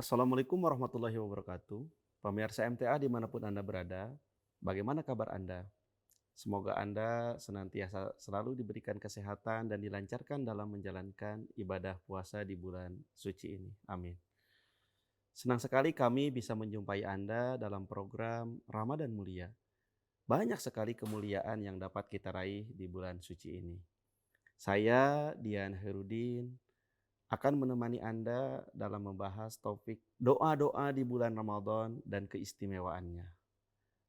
Assalamualaikum warahmatullahi wabarakatuh. Pemirsa MTA dimanapun Anda berada, bagaimana kabar Anda? Semoga Anda senantiasa selalu diberikan kesehatan dan dilancarkan dalam menjalankan ibadah puasa di bulan suci ini. Amin. Senang sekali kami bisa menjumpai Anda dalam program Ramadan Mulia. Banyak sekali kemuliaan yang dapat kita raih di bulan suci ini. Saya, Dian Herudin, akan menemani Anda dalam membahas topik doa-doa di bulan Ramadan dan keistimewaannya.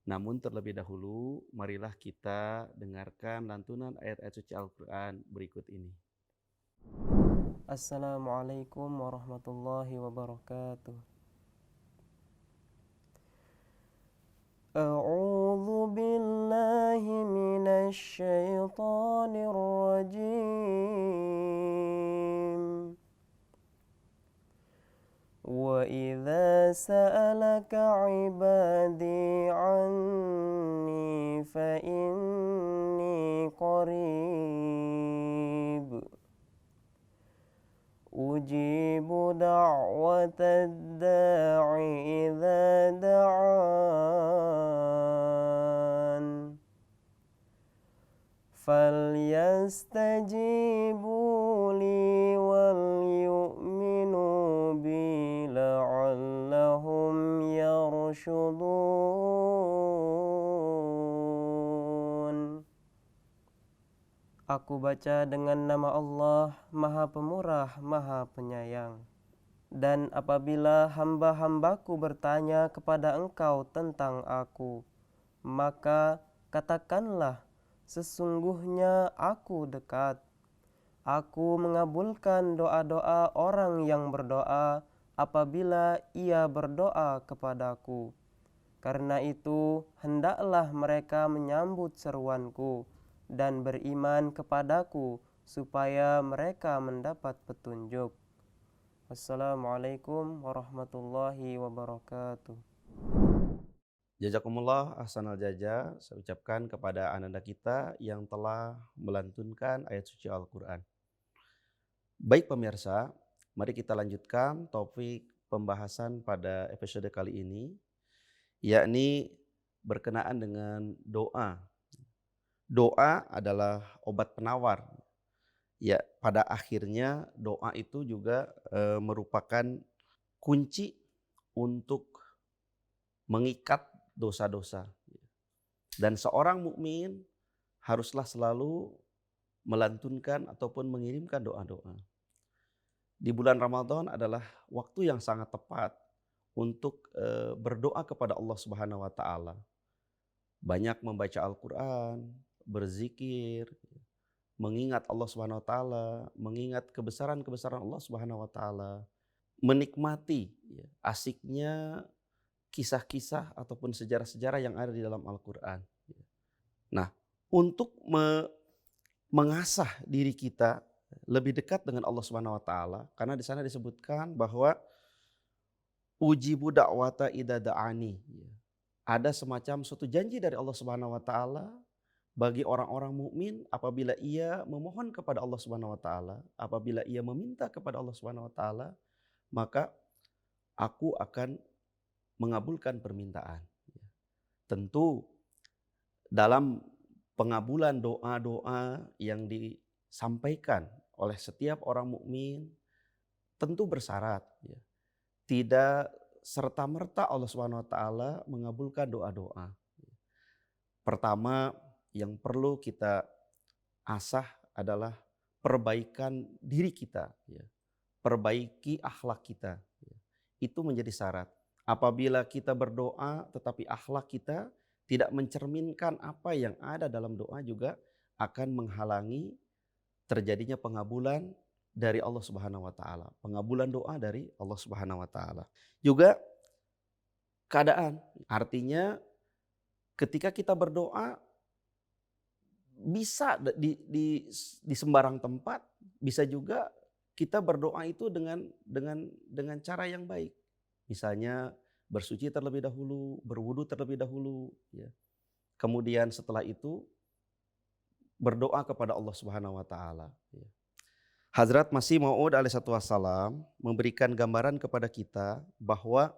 Namun terlebih dahulu, marilah kita dengarkan lantunan ayat-ayat suci Al-Quran berikut ini. Assalamualaikum warahmatullahi wabarakatuh. A'udzu billahi minasy syaithanir rajim. Wa idza sa'alaka 'ibadi 'anni fa inni qarib. Ujibu da'watad da'i idza da'an falyastajibu li wal yu'minu bi la'allahum yarshudun. Aku baca dengan nama Allah, Maha Pemurah, Maha Penyayang. Dan apabila hamba-hambaku bertanya kepada engkau tentang aku, maka katakanlah, sesungguhnya aku dekat. Aku mengabulkan doa-doa orang yang berdoa apabila ia berdoa kepadaku. Karena itu, hendaklah mereka menyambut seruanku dan beriman kepadaku supaya mereka mendapat petunjuk. Assalamualaikum warahmatullahi wabarakatuh. Jazakumullah ahsanal jaza, saya ucapkan kepada ananda kita yang telah melantunkan ayat suci Al-Quran. Baik pemirsa, mari kita lanjutkan topik pembahasan pada episode kali ini, yakni berkenaan dengan doa. Doa adalah obat penawar. Ya, pada akhirnya doa itu juga merupakan kunci untuk mengikat dosa-dosa. Dan seorang mukmin haruslah selalu melantunkan ataupun mengirimkan doa-doa. Di bulan Ramadan adalah waktu yang sangat tepat untuk berdoa kepada Allah Subhanahu wa taala. Banyak membaca Al-Qur'an, berzikir, mengingat Allah Subhanahu wa taala, mengingat kebesaran-kebesaran Allah Subhanahu wa taala, menikmati ya, asiknya kisah-kisah ataupun sejarah-sejarah yang ada di dalam Al-Qur'an. Nah, untuk mengasah diri kita lebih dekat dengan Allah Subhanahu wa taala, karena di sana disebutkan bahwa ujibu da'wata idza da'ani. Ada semacam suatu janji dari Allah Subhanahu wa taala bagi orang-orang mukmin apabila ia memohon kepada Allah Subhanahu wa taala, apabila ia meminta kepada Allah Subhanahu wa taala, maka aku akan mengabulkan permintaan. Tentu dalam pengabulan doa-doa yang disampaikan oleh setiap orang mukmin tentu bersyarat ya. Tidak serta-merta Allah Subhanahu wa taala mengabulkan doa-doa. Pertama yang perlu kita asah adalah perbaikan diri kita ya. Perbaiki akhlak kita ya. Itu menjadi syarat. Apabila kita berdoa tetapi akhlak kita tidak mencerminkan apa yang ada dalam doa juga akan menghalangi terjadinya pengabulan dari Allah Subhanahu wa taala, pengabulan doa dari Allah Subhanahu wa taala. Juga keadaan, artinya ketika kita berdoa bisa di sembarang tempat, bisa juga kita berdoa itu dengan cara yang baik. Misalnya bersuci terlebih dahulu, berwudu terlebih dahulu, ya. Kemudian setelah itu berdoa kepada Allah Subhanahu wa taala, ya. Hazrat Masih Maud alaihissalam memberikan gambaran kepada kita bahwa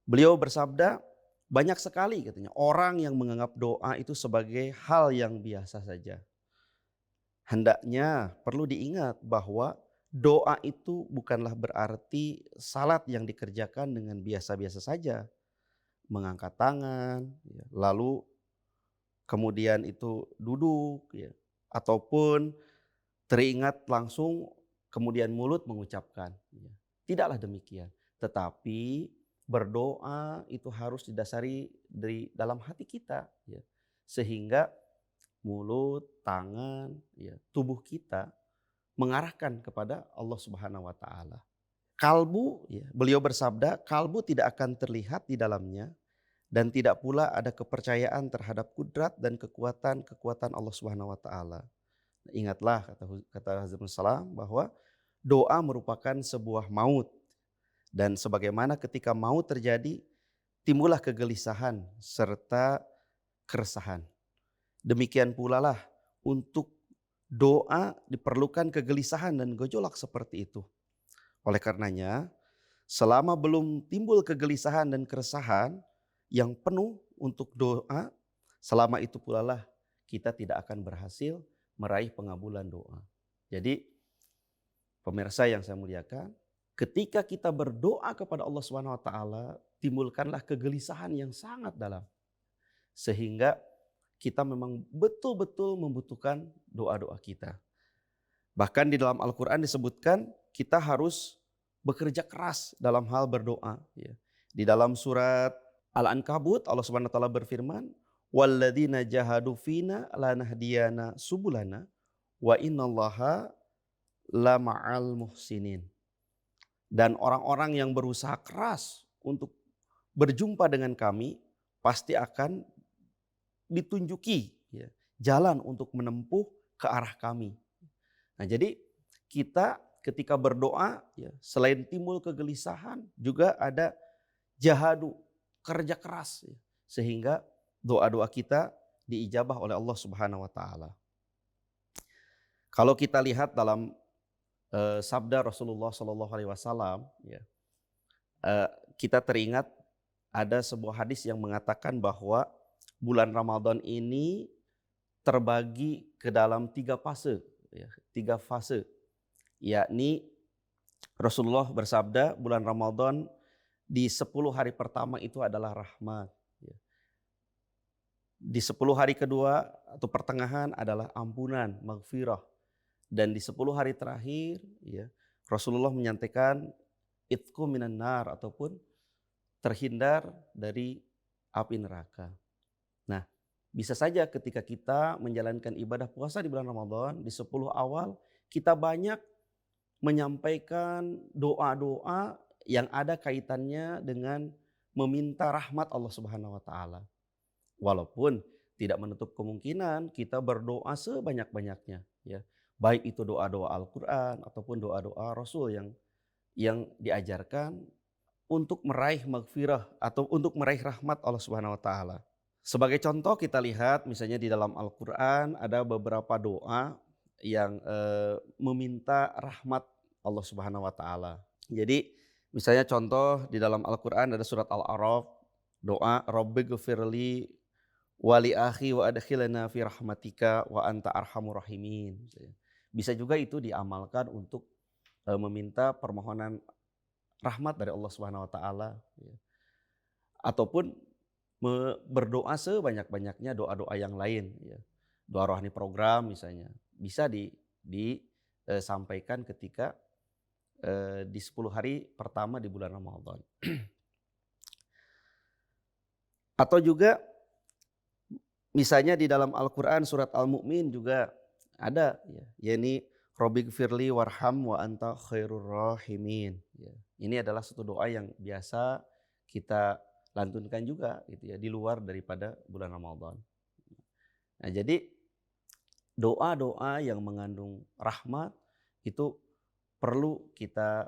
beliau bersabda, banyak sekali katanya orang yang menganggap doa itu sebagai hal yang biasa saja. Hendaknya perlu diingat bahwa doa itu bukanlah berarti salat yang dikerjakan dengan biasa-biasa saja. Mengangkat tangan, ya, lalu kemudian itu duduk, ya, ataupun teringat langsung kemudian mulut mengucapkan. Ya. Tidaklah demikian. Tetapi berdoa itu harus didasari dari dalam hati kita. Ya. Sehingga mulut, tangan, ya, tubuh kita mengarahkan kepada Allah Subhanahu wa taala. Kalbu, ya, beliau bersabda, kalbu tidak akan terlihat di dalamnya dan tidak pula ada kepercayaan terhadap kudrat dan kekuatan Allah Subhanahu wa taala. Ingatlah kata Hazrat Salam bahwa doa merupakan sebuah maut dan sebagaimana ketika maut terjadi timbullah kegelisahan serta keresahan. Demikian pula lah untuk doa diperlukan kegelisahan dan gejolak seperti itu. Oleh karenanya, selama belum timbul kegelisahan dan keresahan yang penuh untuk doa, selama itu pula lah kita tidak akan berhasil meraih pengabulan doa. Jadi pemirsa yang saya muliakan, ketika kita berdoa kepada Allah Subhanahu wa taala, timbulkanlah kegelisahan yang sangat dalam. Sehingga kita memang betul-betul membutuhkan doa-doa kita. Bahkan di dalam Al-Quran disebutkan kita harus bekerja keras dalam hal berdoa. Ya. Di dalam surat Al-Ankabut Allah Subhanahu wa taala berfirman, "Walladzina jahadu fina lanahdiyana subulana wa innallaha lama'al muhsinin." Dan orang-orang yang berusaha keras untuk berjumpa dengan kami pasti akan ditunjuki, ya, jalan untuk menempuh ke arah kami. Nah, jadi kita ketika berdoa, ya, selain timbul kegelisahan juga ada jahadu, kerja keras, ya, sehingga doa-doa kita diijabah oleh Allah Subhanahu wa taala. Kalau kita lihat dalam sabda Rasulullah Shallallahu alaihi wasallam, ya, kita teringat ada sebuah hadis yang mengatakan bahwa bulan Ramadan ini terbagi ke dalam 3 fase, ya, 3 fase, yakni Rasulullah bersabda bulan Ramadan di 10 hari pertama itu adalah rahmat, ya. Di 10 hari kedua atau pertengahan adalah ampunan, maghfirah, dan di 10 hari terakhir, ya, Rasulullah menyampaikan itqu minan nar ataupun terhindar dari api neraka. Nah, bisa saja ketika kita menjalankan ibadah puasa di bulan Ramadan, di 10 awal, kita banyak menyampaikan doa-doa yang ada kaitannya dengan meminta rahmat Allah Subhanahu wa taala. Walaupun tidak menutup kemungkinan kita berdoa sebanyak-banyaknya, ya. Baik itu doa-doa Al-Qur'an ataupun doa-doa Rasul yang diajarkan untuk meraih maghfirah atau untuk meraih rahmat Allah Subhanahu wa taala. Sebagai contoh kita lihat misalnya di dalam Al-Quran ada beberapa doa yang meminta rahmat Allah Subhanahu wa taala. Jadi misalnya contoh di dalam Al-Quran ada surat Al-A'raf, doa Rabbighfirli wali akhi wa adkhilna fi rahmatika wa anta arhamur rahimin. Bisa juga itu diamalkan untuk meminta permohonan rahmat dari Allah Subhanahu wa taala, ya. Ataupun berdoa sebanyak-banyaknya doa-doa yang lain, ya. Doa rohani program misalnya bisa disampaikan ketika di 10 hari pertama di bulan Ramadan. Atau juga misalnya di dalam Al-Quran surat Al-Mu'min juga ada, ya, yakni Rabbighfirli warham wa anta khairur rahimin, ya. Ini adalah satu doa yang biasa kita lantunkan juga gitu, ya, di luar daripada bulan Ramadan. Nah, jadi doa-doa yang mengandung rahmat itu perlu kita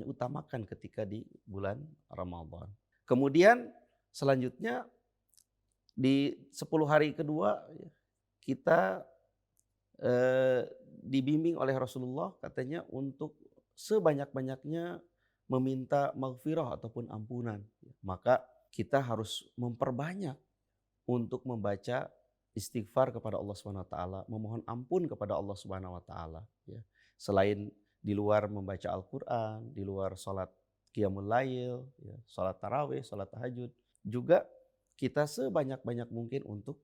utamakan ketika di bulan Ramadan. Kemudian selanjutnya di 10 hari kedua, ya, kita eee, dibimbing oleh Rasulullah katanya untuk sebanyak-banyaknya meminta maghfirah ataupun ampunan. Maka kita harus memperbanyak untuk membaca istighfar kepada Allah Subhanahu wa taala, memohon ampun kepada Allah Subhanahu wa taala, ya. Selain di luar membaca Al-Qur'an, di luar salat qiyamul lail, ya, salat tarawih, salat tahajud, juga kita sebanyak-banyak mungkin untuk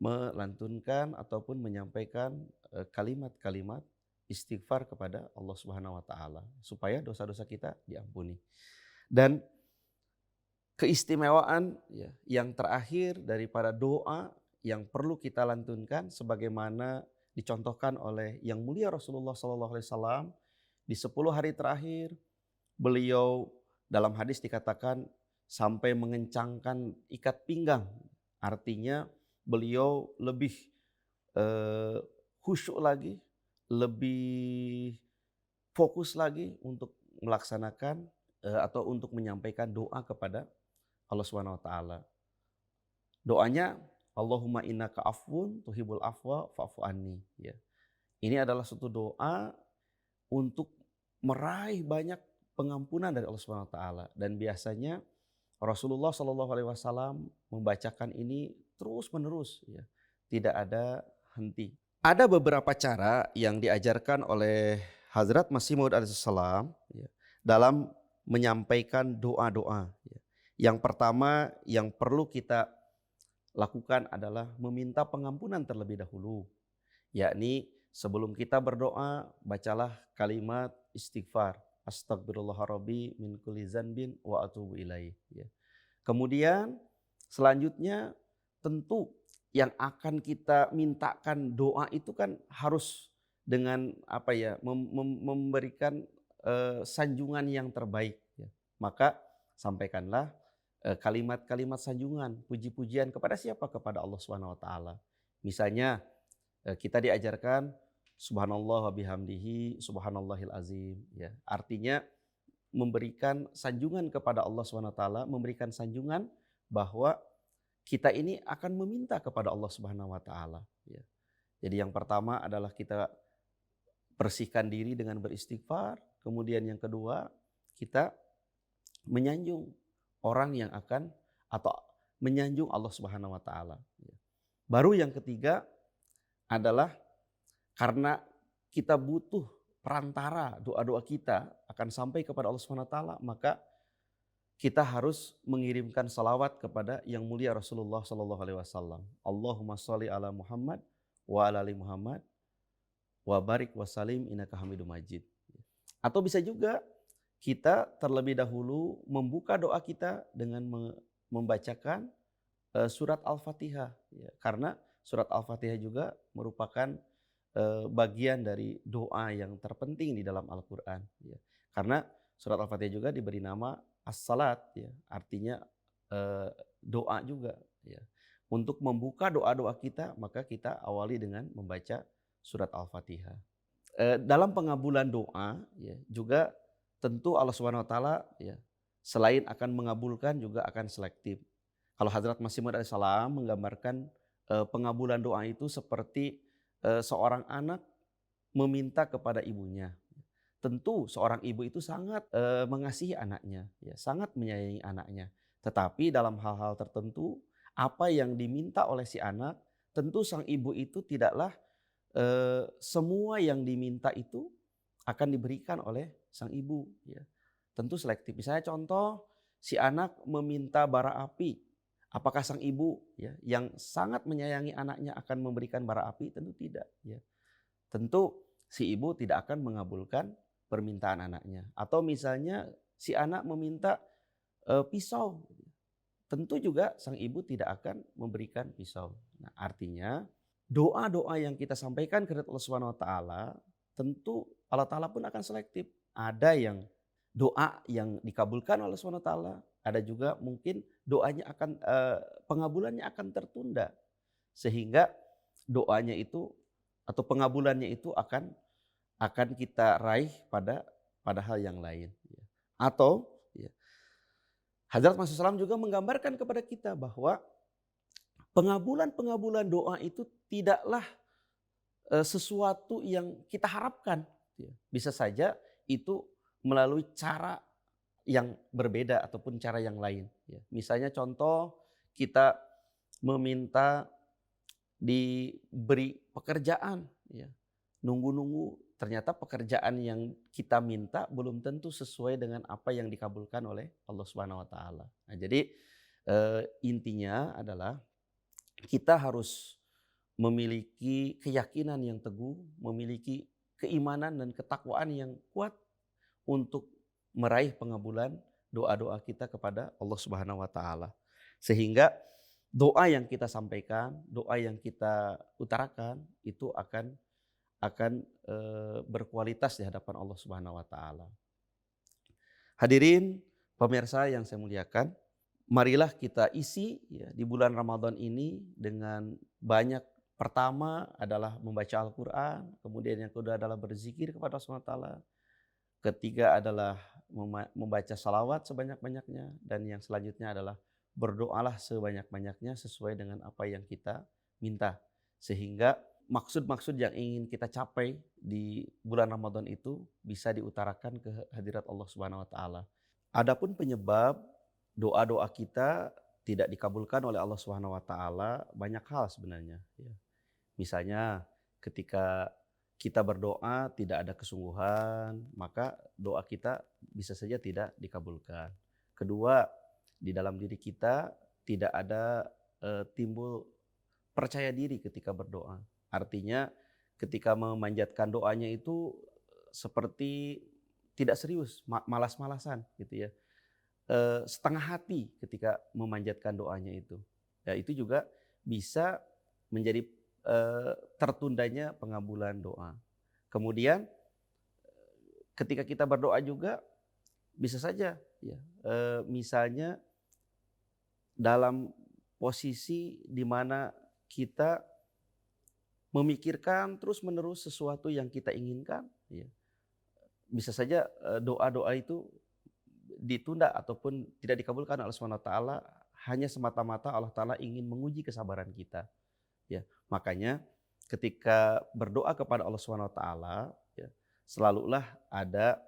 melantunkan ataupun menyampaikan kalimat-kalimat istighfar kepada Allah Subhanahu wa taala supaya dosa-dosa kita diampuni. Dan keistimewaan ya, yang terakhir daripada doa yang perlu kita lantunkan sebagaimana dicontohkan oleh yang mulia Rasulullah SAW di 10 hari terakhir, beliau dalam hadis dikatakan sampai mengencangkan ikat pinggang. Artinya beliau lebih khusyuk lagi, lebih fokus lagi untuk melaksanakan atau untuk menyampaikan doa kepada Allah Subhanahu wa taala. Doanya Allahumma innaka afwun tuhibbul afwa fa'fu anni, ya. Ini adalah suatu doa untuk meraih banyak pengampunan dari Allah Subhanahu wa taala, dan biasanya Rasulullah Shallallahu alaihi wasallam membacakan ini terus-menerus, ya. Tidak ada henti. Ada beberapa cara yang diajarkan oleh Hazrat Masih Maud alaihissalam, ya, dalam menyampaikan doa-doa, ya. Yang pertama yang perlu kita lakukan adalah meminta pengampunan terlebih dahulu. Yakni sebelum kita berdoa, bacalah kalimat istighfar. Astagfirullahaladzim min kulli zanbin wa atubu ilaih. Ya. Kemudian selanjutnya tentu yang akan kita mintakan doa itu kan harus dengan apa ya, memberikan sanjungan yang terbaik. Ya. Maka sampaikanlah kalimat-kalimat sanjungan, puji-pujian kepada siapa? Kepada Allah Subhanahu wa taala. Misalnya kita diajarkan subhanallah wa bihamdihi subhanallahil azim, ya. Artinya memberikan sanjungan kepada Allah Subhanahu wa taala, memberikan sanjungan bahwa kita ini akan meminta kepada Allah Subhanahu wa taala, ya. Jadi yang pertama adalah kita bersihkan diri dengan beristighfar, kemudian yang kedua kita menyanjung orang yang akan atau menyanjung Allah Subhanahu wa taala. Baru yang ketiga adalah karena kita butuh perantara doa-doa kita akan sampai kepada Allah Subhanahu wa taala, maka kita harus mengirimkan salawat kepada yang mulia Rasulullah sallallahu alaihi wasallam. Allahumma sholli ala Muhammad wa ala ali Muhammad wa barik wa salim innaka Hamidum Majid. Atau bisa juga kita terlebih dahulu membuka doa kita dengan membacakan surat Al-Fatihah, ya. Karena surat Al-Fatihah juga merupakan bagian dari doa yang terpenting di dalam Al-Quran, ya. Karena surat Al-Fatihah juga diberi nama as-salat, ya. Artinya doa juga, ya. Untuk membuka doa-doa kita, maka kita awali dengan membaca surat Al-Fatihah. Dalam pengabulan doa, ya, juga tentu Allah Subhanahu wa taala, ya, selain akan mengabulkan juga akan selektif. Kalau Hadrat Masih Maud alaihissalam menggambarkan pengabulan doa itu seperti seorang anak meminta kepada ibunya. Tentu seorang ibu itu sangat mengasihi anaknya, ya, sangat menyayangi anaknya. Tetapi dalam hal-hal tertentu apa yang diminta oleh si anak, tentu sang ibu itu tidaklah semua yang diminta itu akan diberikan oleh sang ibu, ya. Tentu selektif. Misalnya contoh, si anak meminta bara api. Apakah sang ibu, ya, yang sangat menyayangi anaknya akan memberikan bara api? Tentu tidak, ya. Tentu si ibu tidak akan mengabulkan permintaan anaknya. Atau misalnya si anak meminta pisau. Tentu juga sang ibu tidak akan memberikan pisau. Nah, artinya doa-doa yang kita sampaikan kepada Allah Subhanahu wa taala, tentu Allah Ta'ala pun akan selektif. Ada yang doa yang dikabulkan oleh Allah Subhanahu wa taala, ada juga mungkin doanya akan pengabulannya akan tertunda. Sehingga doanya itu atau pengabulannya itu akan kita raih pada hal yang lain. Atau, ya, Hadrat Masih Salam juga menggambarkan kepada kita bahwa pengabulan doa itu tidaklah sesuatu yang kita harapkan, gitu ya. Bisa saja itu melalui cara yang berbeda ataupun cara yang lain, ya. Misalnya contoh kita meminta diberi pekerjaan, ya. Nunggu-nunggu ternyata pekerjaan yang kita minta belum tentu sesuai dengan apa yang dikabulkan oleh Allah Subhanahu wa taala. Nah, jadi, intinya adalah kita harus memiliki keyakinan yang teguh, memiliki keimanan dan ketakwaan yang kuat untuk meraih pengabulan doa-doa kita kepada Allah Subhanahu wa taala. Sehingga doa yang kita sampaikan, doa yang kita utarakan itu akan berkualitas di hadapan Allah Subhanahu wa taala. Hadirin pemirsa yang saya muliakan, marilah kita isi ya di bulan Ramadan ini dengan banyak. Pertama adalah membaca Al-Quran, kemudian yang kedua adalah berzikir kepada Allah Subhanahu wa taala. Ketiga adalah membaca salawat sebanyak-banyaknya, dan yang selanjutnya adalah berdoalah sebanyak-banyaknya sesuai dengan apa yang kita minta. Sehingga maksud-maksud yang ingin kita capai di bulan Ramadan itu bisa diutarakan ke hadirat Allah Subhanahu wa taala. Adapun penyebab doa-doa kita tidak dikabulkan oleh Allah Subhanahu wa taala banyak hal sebenarnya, ya. Misalnya ketika kita berdoa tidak ada kesungguhan, maka doa kita bisa saja tidak dikabulkan. Kedua, di dalam diri kita tidak ada timbul percaya diri ketika berdoa. Artinya ketika memanjatkan doanya itu seperti tidak serius, malas-malasan gitu ya. Setengah hati ketika memanjatkan doanya itu. Ya, itu juga bisa menjadi tertundanya pengabulan doa. Kemudian ketika kita berdoa juga bisa saja ya, misalnya dalam posisi di mana kita memikirkan terus-menerus sesuatu yang kita inginkan, ya. Bisa saja doa-doa itu ditunda ataupun tidak dikabulkan oleh Allah Subhanahu wa taala hanya semata-mata Allah taala ingin menguji kesabaran kita. Ya, makanya ketika berdoa kepada Allah Subhanahu wa taala, ya, selalulah ada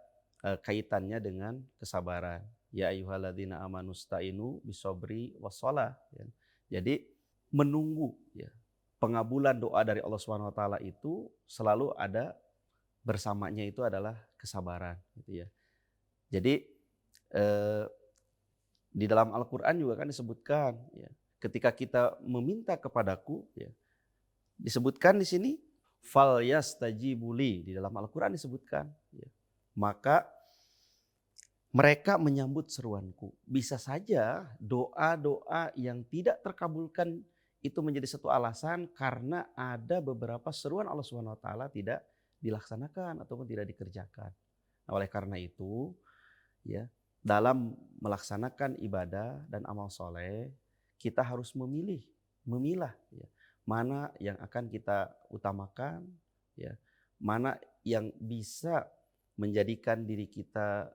kaitannya dengan kesabaran. Ya ayyuhalladzina amanu sta'inu bisobri wassalah, ya. Jadi menunggu ya, pengabulan doa dari Allah Subhanahu wa taala itu selalu ada bersamanya itu adalah kesabaran gitu ya. Jadi di dalam Al-Qur'an juga kan disebutkan ya, ketika kita meminta kepadaku ya, disebutkan di sini falyastajibuli, di dalam Al-Qur'an disebutkan ya. Maka mereka menyambut seruanku. Bisa saja doa-doa yang tidak terkabulkan itu menjadi satu alasan karena ada beberapa seruan Allah Subhanahu wa taala tidak dilaksanakan ataupun tidak dikerjakan. Nah, oleh karena itu ya, dalam melaksanakan ibadah dan amal soleh kita harus memilah ya, mana yang akan kita utamakan ya, mana yang bisa menjadikan diri kita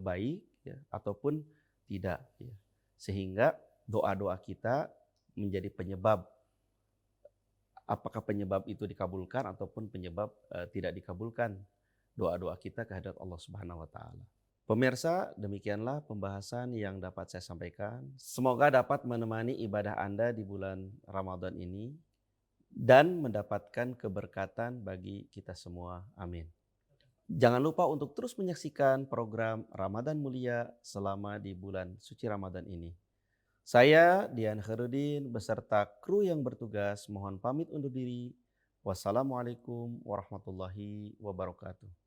baik ya, ataupun tidak ya. Sehingga doa-doa kita menjadi penyebab, apakah penyebab itu dikabulkan ataupun penyebab tidak dikabulkan doa-doa kita kehadirat Allah Subhanahu wa taala. Pemirsa, demikianlah pembahasan yang dapat saya sampaikan. Semoga dapat menemani ibadah Anda di bulan Ramadan ini dan mendapatkan keberkatan bagi kita semua. Amin. Jangan lupa untuk terus menyaksikan program Ramadan Mulia selama di bulan suci Ramadan ini. Saya Dian Khairudin beserta kru yang bertugas mohon pamit undur diri. Wassalamualaikum warahmatullahi wabarakatuh.